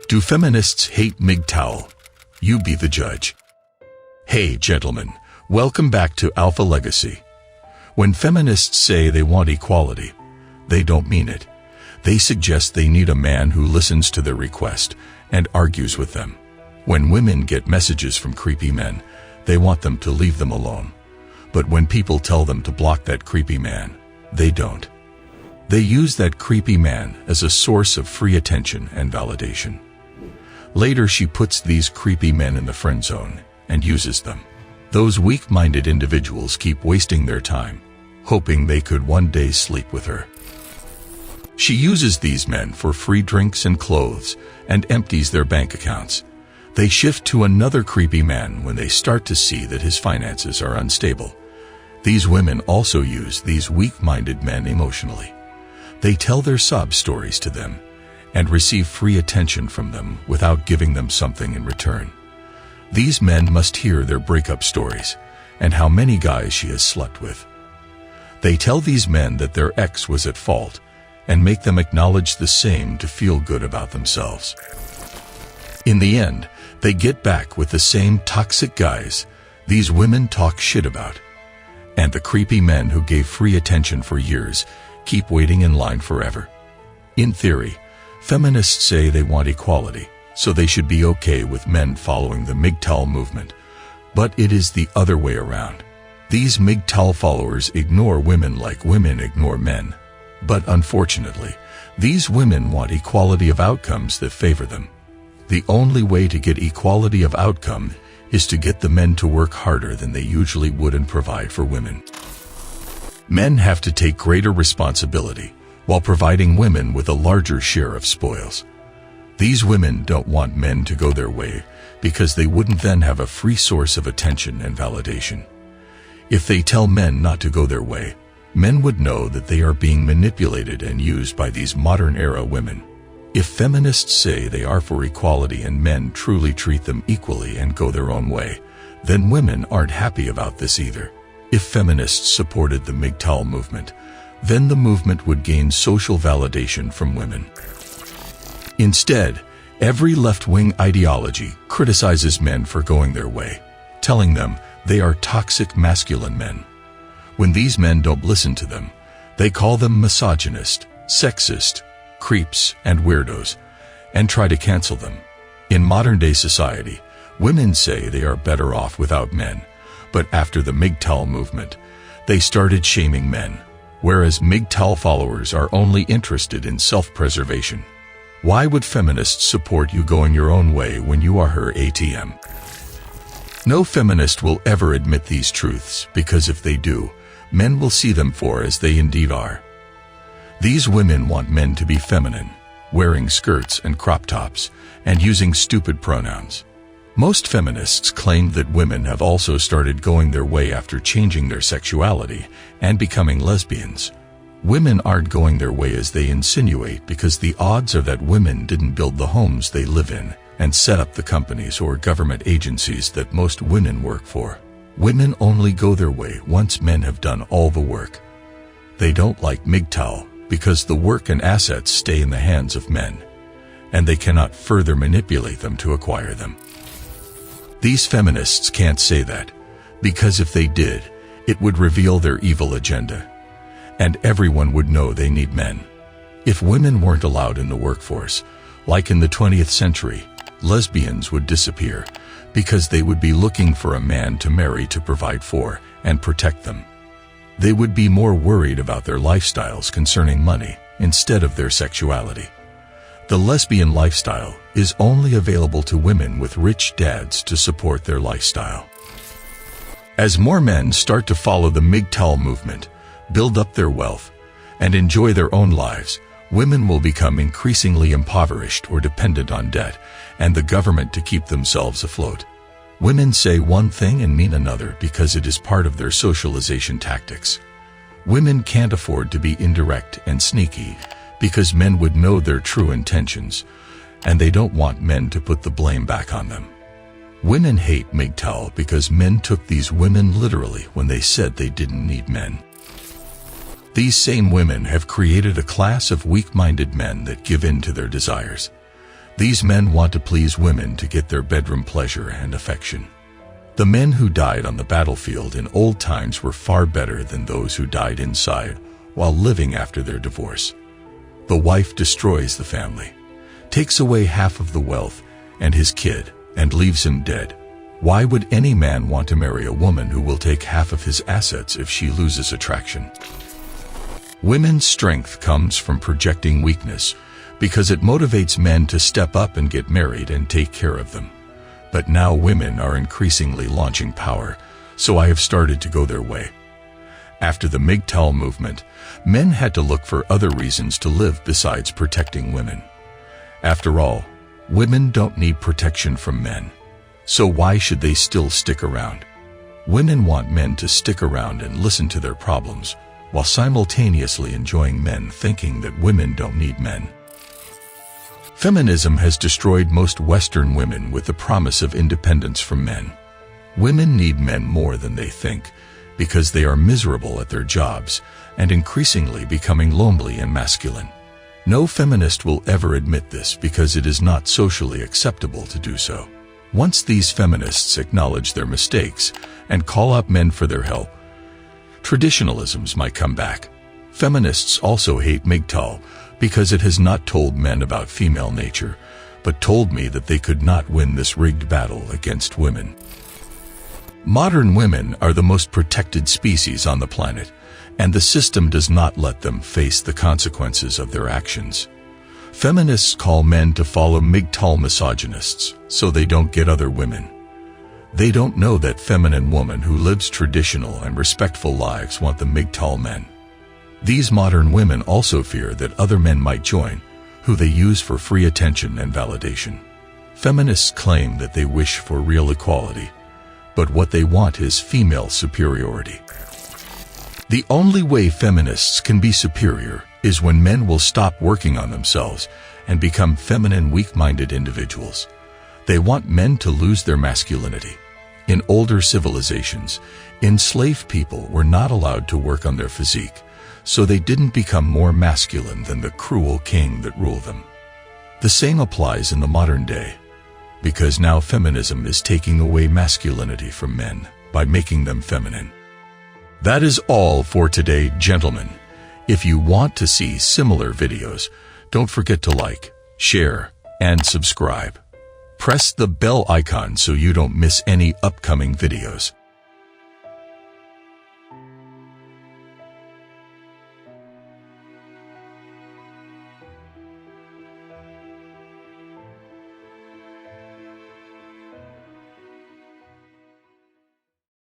Do feminists hate MGTOW? You be the judge. Hey, gentlemen, welcome back to Alpha Legacy. When feminists say they want equality, they don't mean it. They suggest they need a man who listens to their request and argues with them. When women get messages from creepy men, they want them to leave them alone. But when people tell them to block that creepy man, they don't. They use that creepy man as a source of free attention and validation. Later, she puts these creepy men in the friend zone and uses them. Those weak-minded individuals keep wasting their time, hoping they could one day sleep with her. She uses these men for free drinks and clothes and empties their bank accounts. They shift to another creepy man when they start to see that his finances are unstable. These women also use these weak-minded men emotionally. They tell their sob stories to them and receive free attention from them without giving them something in return. These men must hear their breakup stories and how many guys she has slept with. They tell these men that their ex was at fault and make them acknowledge the same to feel good about themselves. In the end, they get back with the same toxic guys these women talk shit about. And the creepy men who gave free attention for years keep waiting in line forever. In theory, feminists say they want equality, so they should be okay with men following the MGTOW movement. But it is the other way around. These MGTOW followers ignore women like women ignore men. But unfortunately, these women want equality of outcomes that favor them. The only way to get equality of outcome is to get the men to work harder than they usually would and provide for women. Men have to take greater responsibility while providing women with a larger share of spoils. These women don't want men to go their way because they wouldn't then have a free source of attention and validation. If they tell men not to go their way, men would know that they are being manipulated and used by these modern-era women. If feminists say they are for equality and men truly treat them equally and go their own way, then women aren't happy about this either. If feminists supported the MGTOW movement, then the movement would gain social validation from women. Instead, every left-wing ideology criticizes men for going their way, telling them they are toxic masculine men. When these men don't listen to them, they call them misogynist, sexist, creeps, and weirdos, and try to cancel them. In modern-day society, women say they are better off without men, but after the MGTOW movement, they started shaming men, whereas MGTOW followers are only interested in self-preservation. Why would feminists support you going your own way when you are her ATM? No feminist will ever admit these truths because if they do, men will see them for as they indeed are. These women want men to be feminine, wearing skirts and crop tops, and using stupid pronouns. Most feminists claim that women have also started going their way after changing their sexuality and becoming lesbians. Women aren't going their way as they insinuate because the odds are that women didn't build the homes they live in and set up the companies or government agencies that most women work for. Women only go their way once men have done all the work. They don't like MGTOW because the work and assets stay in the hands of men, and they cannot further manipulate them to acquire them. These feminists can't say that, because if they did, it would reveal their evil agenda, and everyone would know they need men. If women weren't allowed in the workforce, like in the 20th century, lesbians would disappear because they would be looking for a man to marry to provide for and protect them. They would be more worried about their lifestyles concerning money instead of their sexuality. The lesbian lifestyle is only available to women with rich dads to support their lifestyle. As more men start to follow the MGTOW movement, build up their wealth, and enjoy their own lives, women will become increasingly impoverished or dependent on debt and the government to keep themselves afloat. Women say one thing and mean another because it is part of their socialization tactics. Women can't afford to be indirect and sneaky because men would know their true intentions, and they don't want men to put the blame back on them. Women hate MGTOW because men took these women literally when they said they didn't need men. These same women have created a class of weak-minded men that give in to their desires. These men want to please women to get their bedroom pleasure and affection. The men who died on the battlefield in old times were far better than those who died inside while living after their divorce. The wife destroys the family, takes away half of the wealth and his kid, and leaves him dead. Why would any man want to marry a woman who will take half of his assets if she loses attraction? Women's strength comes from projecting weakness because it motivates men to step up and get married and take care of them. But now women are increasingly launching power, so I have started to go their way. After the MGTOW movement, men had to look for other reasons to live besides protecting women. After all, women don't need protection from men. So why should they still stick around? Women want men to stick around and listen to their problems, while simultaneously enjoying men thinking that women don't need men. Feminism has destroyed most Western women with the promise of independence from men. Women need men more than they think, because they are miserable at their jobs and increasingly becoming lonely and masculine. No feminist will ever admit this because it is not socially acceptable to do so. Once these feminists acknowledge their mistakes and call up men for their help, traditionalisms might come back. Feminists also hate MGTOW because it has not told men about female nature, but told me that they could not win this rigged battle against women. Modern women are the most protected species on the planet, and the system does not let them face the consequences of their actions. Feminists call men to follow MGTOW misogynists so they don't get other women. They don't know that feminine woman who lives traditional and respectful lives want the MGTOW men. These modern women also fear that other men might join, who they use for free attention and validation. Feminists claim that they wish for real equality, but what they want is female superiority. The only way feminists can be superior is when men will stop working on themselves and become feminine, weak-minded individuals. They want men to lose their masculinity. In older civilizations, enslaved people were not allowed to work on their physique, so they didn't become more masculine than the cruel king that ruled them. The same applies in the modern day, because now feminism is taking away masculinity from men by making them feminine. That is all for today, gentlemen. If you want to see similar videos, don't forget to like, share, and subscribe. Press the bell icon so you don't miss any upcoming videos.